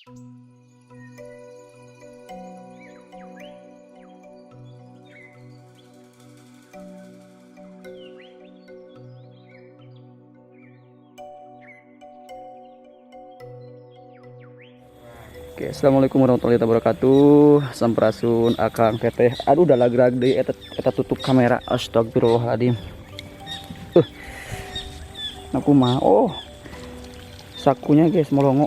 Oke, assalamualaikum warahmatullahi wabarakatuh. Sampurasun akang teteh. Aduh, udah lagrag deui eta tutup kamera. Astagfirullahaladzim. Aku mah sakunya guys molongo.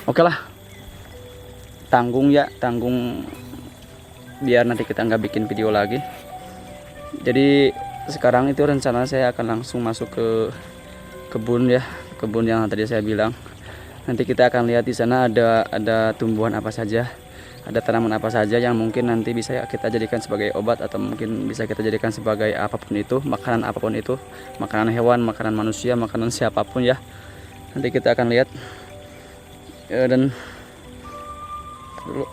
Oke lah. Tanggung biar nanti kita nggak bikin video lagi. Jadi sekarang itu rencana saya akan langsung masuk ke kebun ya. Kebun yang tadi saya bilang. Nanti kita akan lihat di sana ada tumbuhan apa saja, ada tanaman apa saja yang mungkin nanti bisa kita jadikan sebagai obat atau mungkin bisa kita jadikan sebagai apapun itu, makanan apapun itu, makanan hewan, makanan manusia, makanan siapapun ya. Nanti kita akan lihat. Dan dulu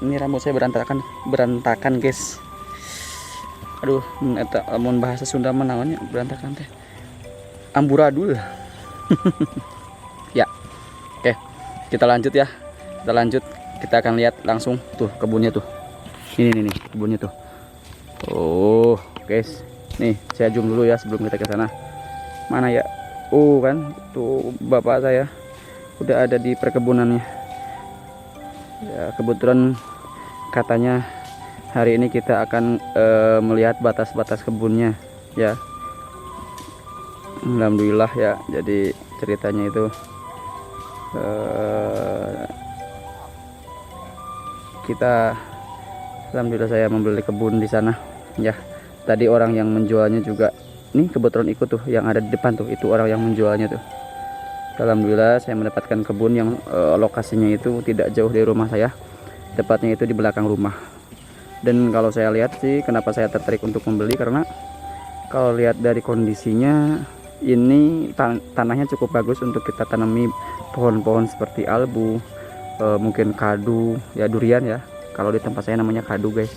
ini rambut saya berantakan guys. Aduh, mun bahasa Sunda mah namanya berantakan teh. Amburadul. Ya, oke, kita lanjut ya. Kita akan lihat langsung tuh kebunnya tuh. Ini nih kebunnya tuh. Oh, guys, nih saya zoom dulu ya sebelum kita ke sana. Mana ya? Kan tuh bapak saya udah ada di perkebunannya. Ya, kebetulan katanya hari ini kita akan melihat batas-batas kebunnya ya. Alhamdulillah ya, jadi ceritanya itu alhamdulillah saya membeli kebun di sana ya. Tadi orang yang menjualnya juga nih kebetulan ikut tuh, yang ada di depan tuh itu orang yang menjualnya tuh. Alhamdulillah saya mendapatkan kebun yang lokasinya itu tidak jauh dari rumah saya, tepatnya itu di belakang rumah. Dan kalau saya lihat sih, kenapa saya tertarik untuk membeli, karena kalau lihat dari kondisinya ini tanahnya cukup bagus untuk kita tanami pohon-pohon seperti albu, mungkin kadu ya, durian ya. Kalau di tempat saya namanya kadu guys,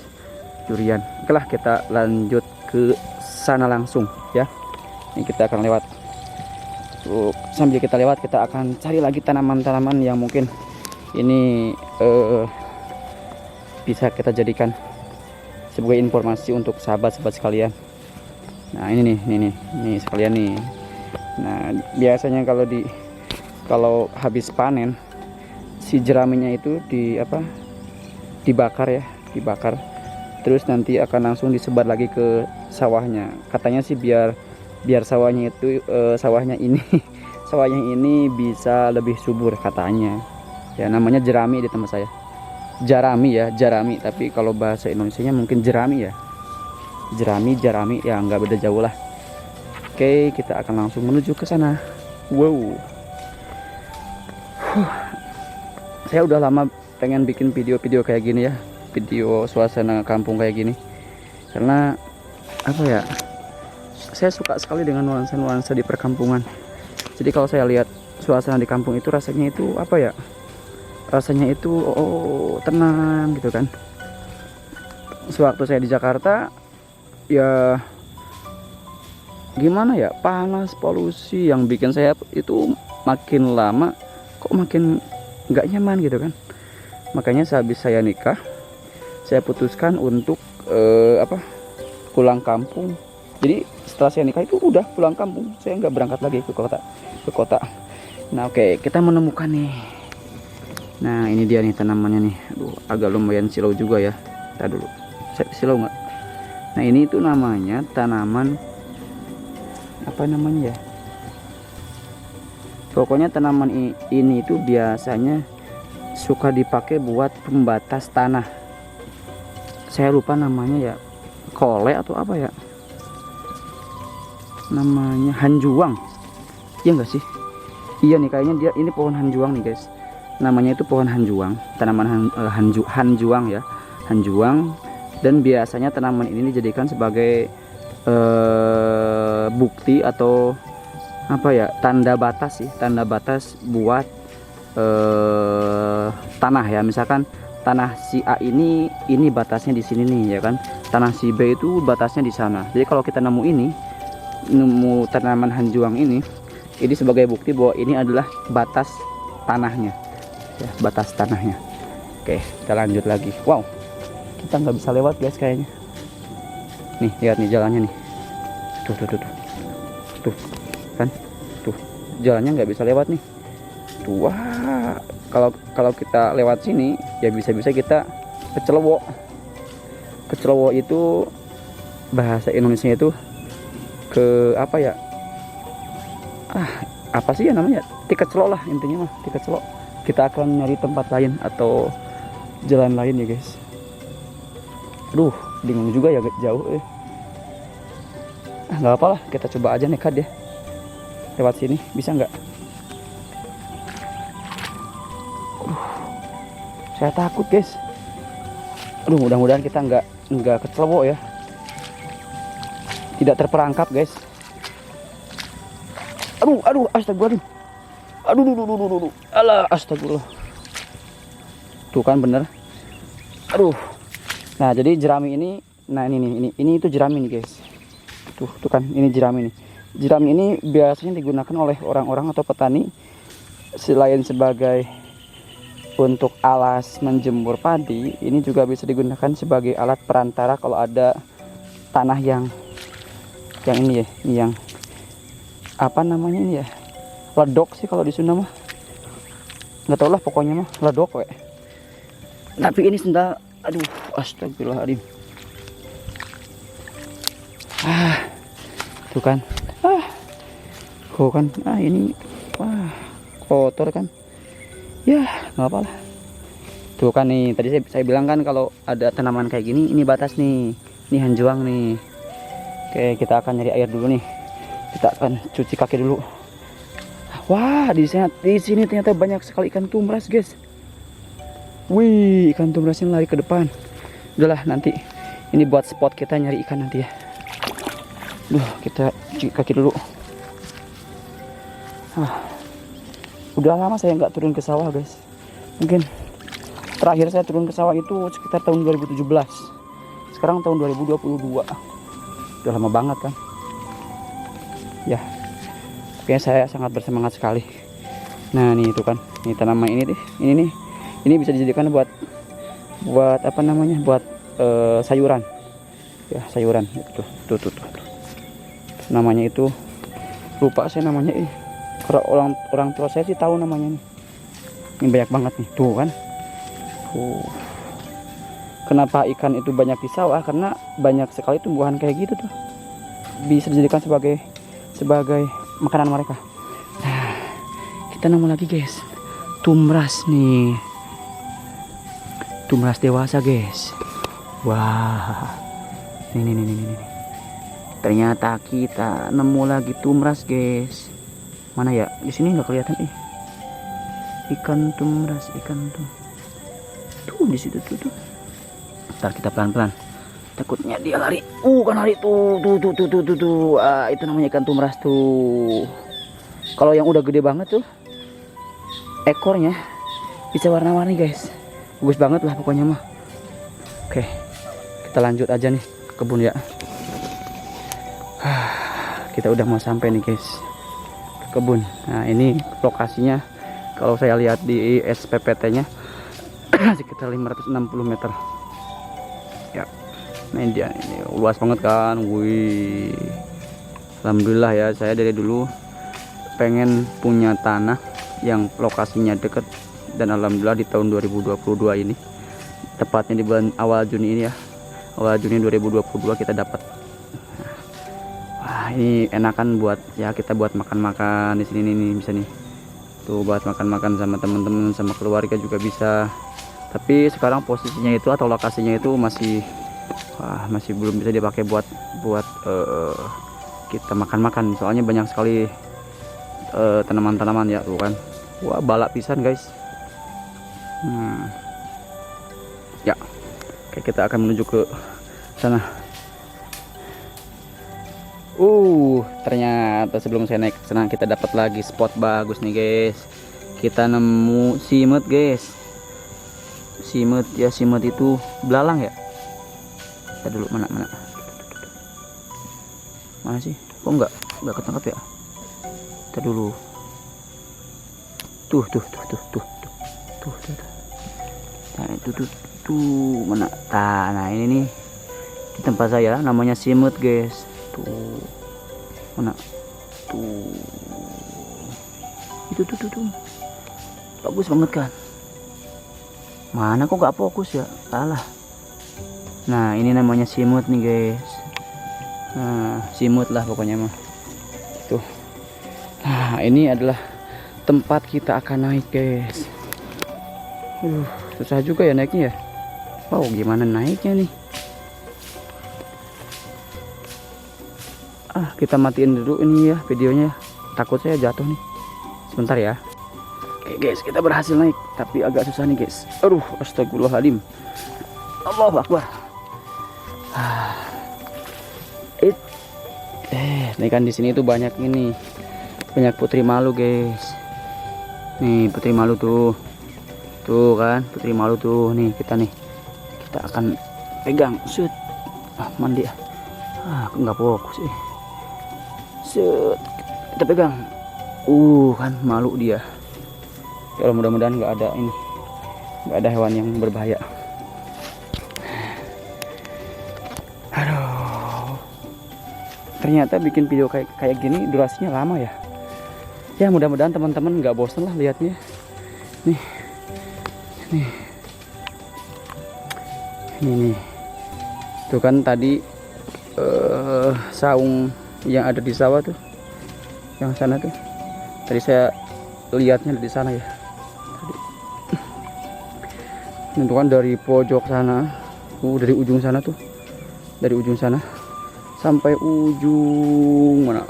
durian. Oke lah, kita lanjut ke sana langsung ya. Ini kita akan lewat. Sambil kita lewat, kita akan cari lagi tanaman-tanaman yang mungkin ini bisa kita jadikan sebagai informasi untuk sahabat-sahabat sekalian. Nah ini nih sekalian nih. Nah biasanya kalau habis panen si jeraminya itu dibakar. Terus nanti akan langsung disebar lagi ke sawahnya. Katanya sih biar sawahnya ini bisa lebih subur katanya. Ya namanya jerami di tempat saya. Jarami, tapi kalau bahasa Indonesianya mungkin jerami ya. Jerami ya, nggak beda jauh lah. Oke, kita akan langsung menuju ke sana. Wow. Saya udah lama pengen bikin video-video kayak gini ya, video suasana kampung kayak gini, karena apa ya, saya suka sekali dengan nuansa-nuansa di perkampungan. Jadi kalau saya lihat suasana di kampung itu rasanya itu apa ya, rasanya itu tenang gitu kan. Sewaktu saya di Jakarta ya gimana ya, panas, polusi yang bikin saya itu makin lama kok makin nggak nyaman gitu kan. Makanya sehabis saya nikah, saya putuskan untuk pulang kampung. Jadi setelah saya nikah itu udah pulang kampung, saya nggak berangkat lagi ke kota. Nah oke, kita menemukan nih. Nah ini dia nih tanamannya nih. Aduh, agak lumayan silau juga ya. Kita dulu, silau nggak? Nah ini itu namanya tanaman apa namanya ya, pokoknya tanaman ini itu biasanya suka dipakai buat pembatas tanah. Saya lupa namanya ya, kole atau apa ya namanya, hanjuang ya enggak sih? Iya nih kayaknya dia ini pohon hanjuang nih guys, namanya itu pohon hanjuang, tanaman hanjuang ya, hanjuang. Dan biasanya tanaman ini dijadikan sebagai bukti atau apa ya, tanda batas buat tanah ya. Misalkan tanah si A ini batasnya di sini nih ya kan, tanah si B itu batasnya di sana. Jadi kalau kita nemu tanaman hanjuang ini, Ini sebagai bukti bahwa ini adalah batas tanahnya, ya, batas tanahnya. Oke, kita lanjut lagi. Wow, kita nggak bisa lewat guys kayaknya. Nih, lihat nih jalannya nih. Tuh, kan? Tuh, jalannya nggak bisa lewat nih. Tuh, wah, kalau kita lewat sini, ya bisa-bisa kita kecelowo. Kecelowo itu bahasa Indonesia itu apa ya? Apa sih ya namanya? Tiket celok lah intinya mah, tiket celok. Kita akan nyari tempat lain atau jalan lain ya guys. Aduh, bingung juga ya, jauh. Nggak apa lah, kita coba aja nekat ya. Lewat sini bisa nggak? Saya takut guys. Aduh, mudah-mudahan kita nggak kecelok ya. Tidak terperangkap guys. Aduh, astagfirullah. Aduh. Alah, astagfirullah. Tuh kan bener. Aduh. Nah, jadi jerami ini, nah ini itu jerami nih guys. Tuh kan, ini jerami nih. Jerami ini biasanya digunakan oleh orang-orang atau petani selain sebagai untuk alas menjemur padi, ini juga bisa digunakan sebagai alat perantara kalau ada tanah yang ini ya, ini yang apa namanya ini ya, ledok sih kalau di Sunda mah, nggak tau lah pokoknya mah ledok we. Tapi ini sendal, aduh, astagfirullahaladzim. Tuh kan, ini, wah, kotor kan, ya nggak apa lah. Tuh kan nih, tadi saya bilang kan kalau ada tanaman kayak gini, ini batas nih, ini hanjuang nih. Oke, kita akan nyari air dulu nih. Kita akan cuci kaki dulu. Wah, di sini ternyata banyak sekali ikan tumras, guys. Wih, ikan tumrasnya lari ke depan. Udahlah, nanti ini buat spot kita nyari ikan nanti ya. Duh, kita cuci kaki dulu. Udah lama saya nggak turun ke sawah, guys. Mungkin terakhir saya turun ke sawah itu sekitar tahun 2017. Sekarang tahun 2022. Udah lama banget kan. Ya, kayaknya saya sangat bersemangat sekali. Nah, nih itu kan, ini tanaman ini deh, ini bisa dijadikan buat apa namanya, buat sayuran, ya sayuran. Tuh. Namanya itu lupa saya namanya. Kalau orang tua saya sih tahu namanya nih. Ini banyak banget nih, tuh kan. Kenapa ikan itu banyak di sawah? Karena banyak sekali tumbuhan kayak gitu tuh, bisa dijadikan sebagai makanan mereka. Nah, kita nemu lagi guys, tumras nih, tumras dewasa guys. Wah, ini ternyata kita nemu lagi tumras guys. Mana ya, di sini nggak kelihatan ikan tumras, tuh di situ tuh. Ntar kita pelan-pelan, takutnya dia lari. Kan lari tuh. Itu namanya ikan tumras tuh. Kalau yang udah gede banget tuh, ekornya bisa warna-warni guys. Bagus banget lah pokoknya mah. Oke, kita lanjut aja nih ke kebun ya. Kita udah mau sampai nih guys ke kebun. Nah, ini lokasinya kalau saya lihat di SPPT-nya sekitar 560 meter. Ya. Nah, ini luas banget kan. Wih, alhamdulillah ya, saya dari dulu pengen punya tanah yang lokasinya deket, dan alhamdulillah di tahun 2022 ini, tepatnya di bulan awal Juni ini ya, awal Juni 2022 kita dapat. Wah, ini enakan buat ya, kita buat makan-makan di sini nih, bisa nih tuh, buat makan-makan sama teman-teman, sama keluarga juga bisa. Tapi sekarang posisinya itu atau lokasinya itu masih belum bisa dipakai buat kita makan-makan, soalnya banyak sekali tanaman-tanaman ya tuh kan. Wah, balak pisan guys. Ya, oke, kita akan menuju ke sana. Ternyata sebelum saya naik ke sana kita dapat lagi spot bagus nih guys. Kita nemu simut guys. Simut itu belalang ya. Kita dulu mana sih? Kok nggak ketangkap ya? kita dulu. Tuh. Nah, itu tuh mana? Nah ini nih di tempat saya namanya simut guys. Tuh mana? Tuh itu tuh bagus banget kan? Mana kok nggak fokus ya? Salah. Nah ini namanya simut nih guys. Nah simut lah pokoknya mah. Tuh. Nah ini adalah tempat kita akan naik guys. Susah juga ya naiknya ya. Wow gimana naiknya nih? Kita matiin dulu ini ya videonya. Takut saya jatuh nih. Sebentar ya. Oke guys, kita berhasil naik, tapi agak susah nih guys. Aduh, astagfirullahaladzim. Allahu Akbar. Nih kan di sini tuh banyak ini, banyak putri malu guys. Nih putri malu tuh, kan putri malu tuh. Nih kita akan pegang, shoot. Mandi ya. Aku nggak fokus sih. Shoot, kita pegang. Kan malu dia. Kalau mudah-mudahan nggak ada hewan yang berbahaya. Aduh, ternyata bikin video kayak gini durasinya lama ya. Ya mudah-mudahan teman-teman nggak bosan lah lihatnya. Nih, tuh kan tadi saung yang ada di sawah tuh, yang sana tuh. Tadi saya lihatnya di sana ya. Itu kan dari pojok sana, dari ujung sana tuh, dari ujung sana sampai ujung mana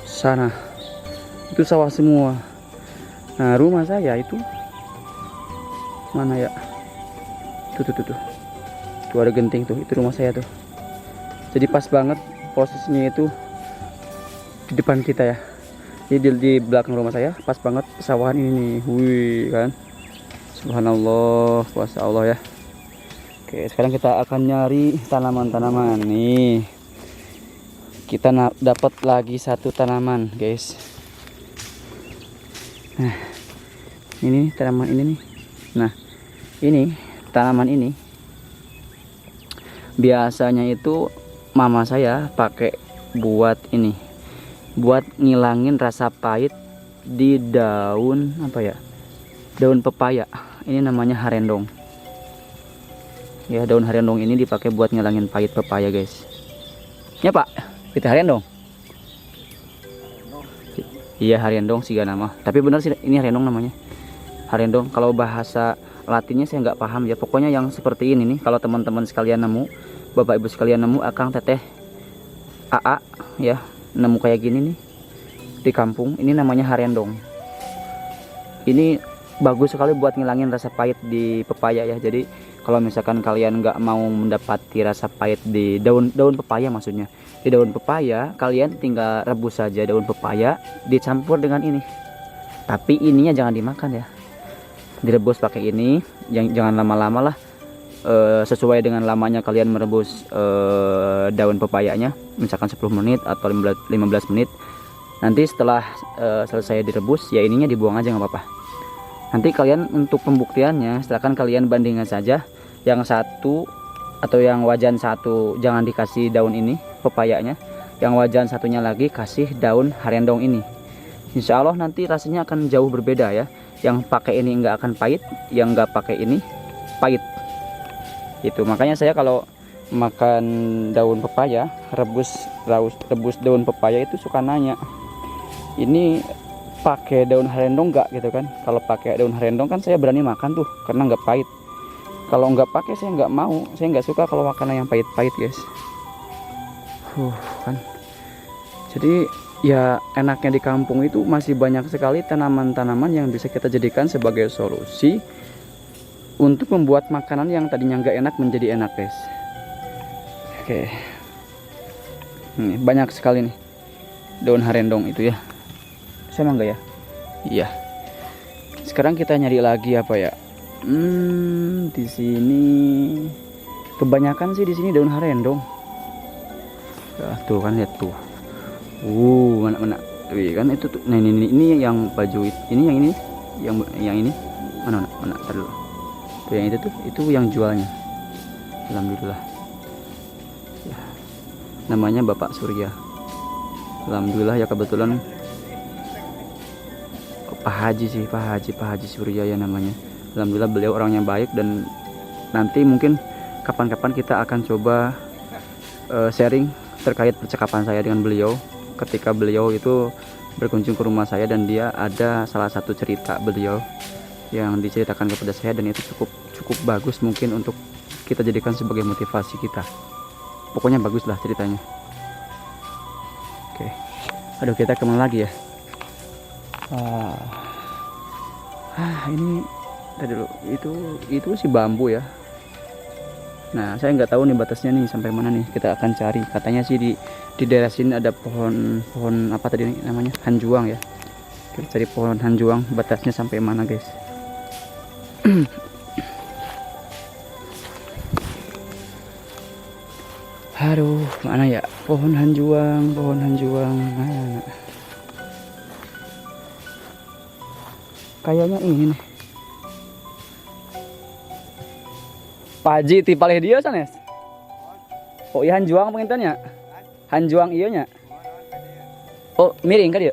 sana, itu sawah semua. Nah rumah saya itu mana ya? Tuh ada genting tuh, itu rumah saya tuh. Jadi pas banget posisinya itu di depan kita ya. Jadi di belakang rumah saya pas banget sawahan ini nih. Wih kan. Subhanallah, kuasa Allah ya. Oke, sekarang kita akan nyari tanaman-tanaman nih. Kita dapat lagi satu tanaman, guys. Nah, ini tanaman ini nih. Nah, ini tanaman ini biasanya itu mama saya pakai buat ini, buat ngilangin rasa pahit di daun apa ya? Daun pepaya. Ini namanya harendong. Ya, daun harendong ini dipakai buat ngilangin pahit pepaya, guys. Ya, Pak. Kita harendong. Iya, harendong sih nama. Tapi benar sih ini harendong namanya. Harendong. Kalau bahasa Latinnya saya nggak paham ya. Pokoknya yang seperti ini nih. Kalau teman-teman sekalian nemu, Bapak Ibu sekalian nemu, akang teteh, AA ya, nemu kayak gini nih di kampung, ini namanya harendong. Ini bagus sekali buat ngilangin rasa pahit di pepaya ya. Jadi kalau misalkan kalian nggak mau mendapati rasa pahit di daun pepaya, maksudnya di daun pepaya, kalian tinggal rebus saja daun pepaya dicampur dengan ini. Tapi ininya jangan dimakan ya, direbus pakai ini. Jangan lama-lama lah, sesuai dengan lamanya kalian merebus daun pepayanya, misalkan 10 menit atau 15 menit. Nanti setelah selesai direbus ya, ininya dibuang aja nggak apa-apa. Nanti kalian untuk pembuktiannya silakan kalian bandingkan saja, yang satu atau yang wajan satu jangan dikasih daun ini pepayanya, yang wajan satunya lagi kasih daun harendong ini. Insya Allah nanti rasanya akan jauh berbeda ya. Yang pakai ini nggak akan pahit, yang nggak pakai ini pahit. Itu makanya saya kalau makan daun pepaya, rebus daun pepaya itu suka nanya, ini pakai daun harendong nggak gitu kan. Kalau pakai daun harendong kan saya berani makan tuh karena nggak pahit. Kalau nggak pakai saya nggak mau, saya nggak suka kalau makanan yang pahit-pahit guys. Kan. Jadi ya enaknya di kampung itu masih banyak sekali tanaman-tanaman yang bisa kita jadikan sebagai solusi untuk membuat makanan yang tadinya nggak enak menjadi enak guys. Oke. Nih, banyak sekali nih daun harendong itu ya. Sama enggak ya? Iya. Sekarang kita nyari lagi apa ya? Di sini kebanyakan sih di sini daun harendong. Tuh kan lihat tuh. Mana Wih kan itu tuh. Nah ini yang baju ini yang ini mana Ntar dulu. Tuh yang itu yang jualnya. Alhamdulillah. Ya. Namanya Bapak Surya. Alhamdulillah ya, kebetulan Pak Haji Surya ya namanya. Alhamdulillah beliau orangnya baik, dan nanti mungkin kapan-kapan kita akan coba sharing terkait percakapan saya dengan beliau ketika beliau itu berkunjung ke rumah saya, dan dia ada salah satu cerita beliau yang diceritakan kepada saya, dan itu cukup bagus mungkin untuk kita jadikan sebagai motivasi kita. Pokoknya bagus lah ceritanya. Oke. Aduh, kita kemana lagi ya? Ini tadi dulu itu si bambu ya. Nah, saya nggak tahu nih batasnya nih sampai mana nih. Kita akan cari. Katanya sih di daerah sini ada pohon apa tadi namanya? Hanjuang ya. Kita cari pohon hanjuang, batasnya sampai mana, guys? Aduh, mana ya? Pohon hanjuang mana? Kayaknya ini nih. Pak Haji tipalih dia sanes. Oh iya, hanjuang pengintannya. Hanjuang iya nya. Oh miring kan dia.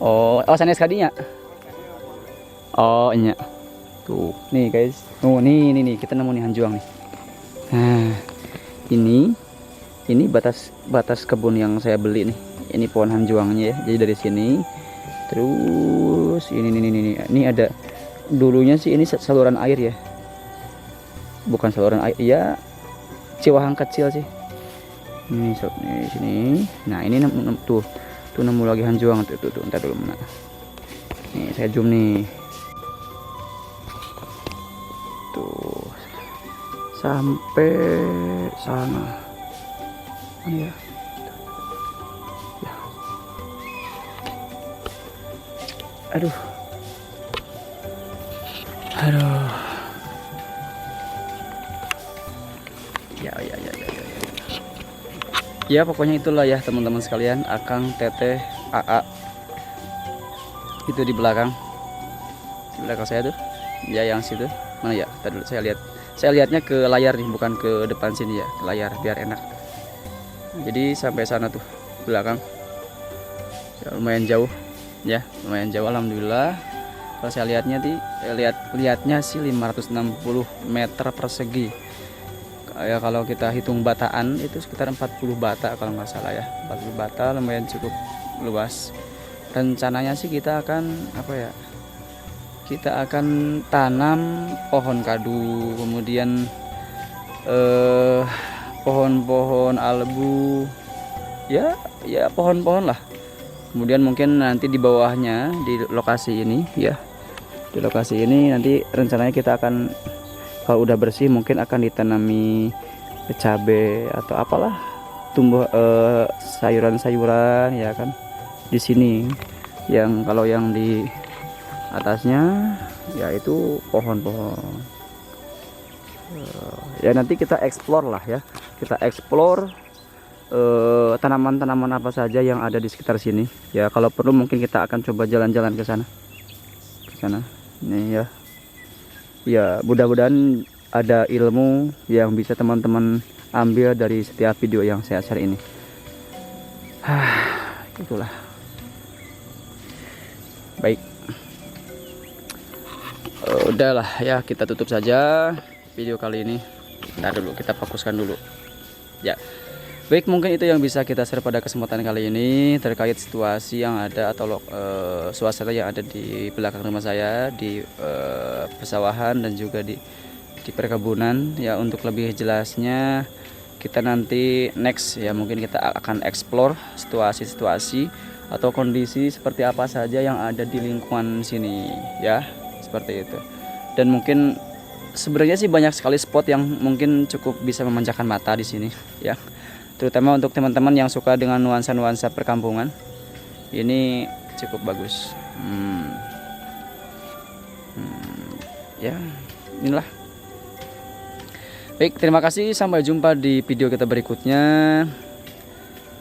Oh sanes kadinya. Oh iya. Tuh nih guys. Oh nih kita nemu nih hanjuang nih. Nah ini batas kebun yang saya beli nih. Ini pohon hanjuangnya ya. Jadi dari sini terus ini ada, dulunya sih ini saluran air ya. Bukan saluran air ya, ciwahang kecil sih. Ini sini. Nah ini tuh nemu lagi hanjuang tuh. Entar dulu mana. Nih saya zoom nih. Tuh sampai sana. Mana ya? Aduh. Ya pokoknya itulah ya teman-teman sekalian, Akang, Teteh, AA itu di belakang saya tuh ya, yang situ mana ya? Tadi dulu saya lihatnya ke layar nih, bukan ke depan sini ya, ke layar biar enak. Jadi sampai sana tuh belakang ya, lumayan jauh ya, alhamdulillah. Kalau saya lihatnya sih 560 meter persegi ya. Kalau kita hitung bataan itu sekitar 40 bata kalau nggak salah ya, 40 bata, lumayan cukup luas. Rencananya sih kita akan tanam pohon kadu, kemudian pohon-pohon albu ya pohon-pohon lah. Kemudian mungkin nanti di bawahnya di lokasi ini nanti rencananya kita akan, kalau udah bersih mungkin akan ditanami cabai atau apalah, tumbuh sayuran-sayuran ya kan di sini. Kalau yang di atasnya ya itu pohon-pohon. Ya nanti kita explore lah ya, tanaman-tanaman apa saja yang ada di sekitar sini ya. Kalau perlu mungkin kita akan coba jalan-jalan ke sana nih ya. Mudah-mudahan ada ilmu yang bisa teman-teman ambil dari setiap video yang saya share ini. Itulah. Baik. Udahlah ya, kita tutup saja video kali ini. Ntar dulu kita fokuskan dulu. Ya. Baik, mungkin itu yang bisa kita share pada kesempatan kali ini terkait situasi yang ada atau suasana yang ada di belakang rumah saya, di persawahan dan juga di perkebunan ya. Untuk lebih jelasnya kita nanti next ya, mungkin kita akan explore situasi atau kondisi seperti apa saja yang ada di lingkungan sini ya, seperti itu. Dan mungkin sebenarnya sih banyak sekali spot yang mungkin cukup bisa memanjakan mata di sini ya, terutama untuk teman-teman yang suka dengan nuansa-nuansa perkampungan. Ini cukup bagus. Ya inilah. Baik, terima kasih, sampai jumpa di video kita berikutnya.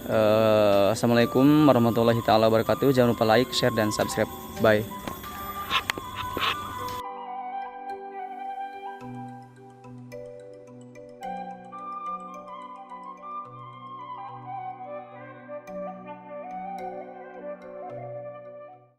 Assalamualaikum warahmatullahi taala wabarakatuh. Jangan lupa like, share dan subscribe. Bye.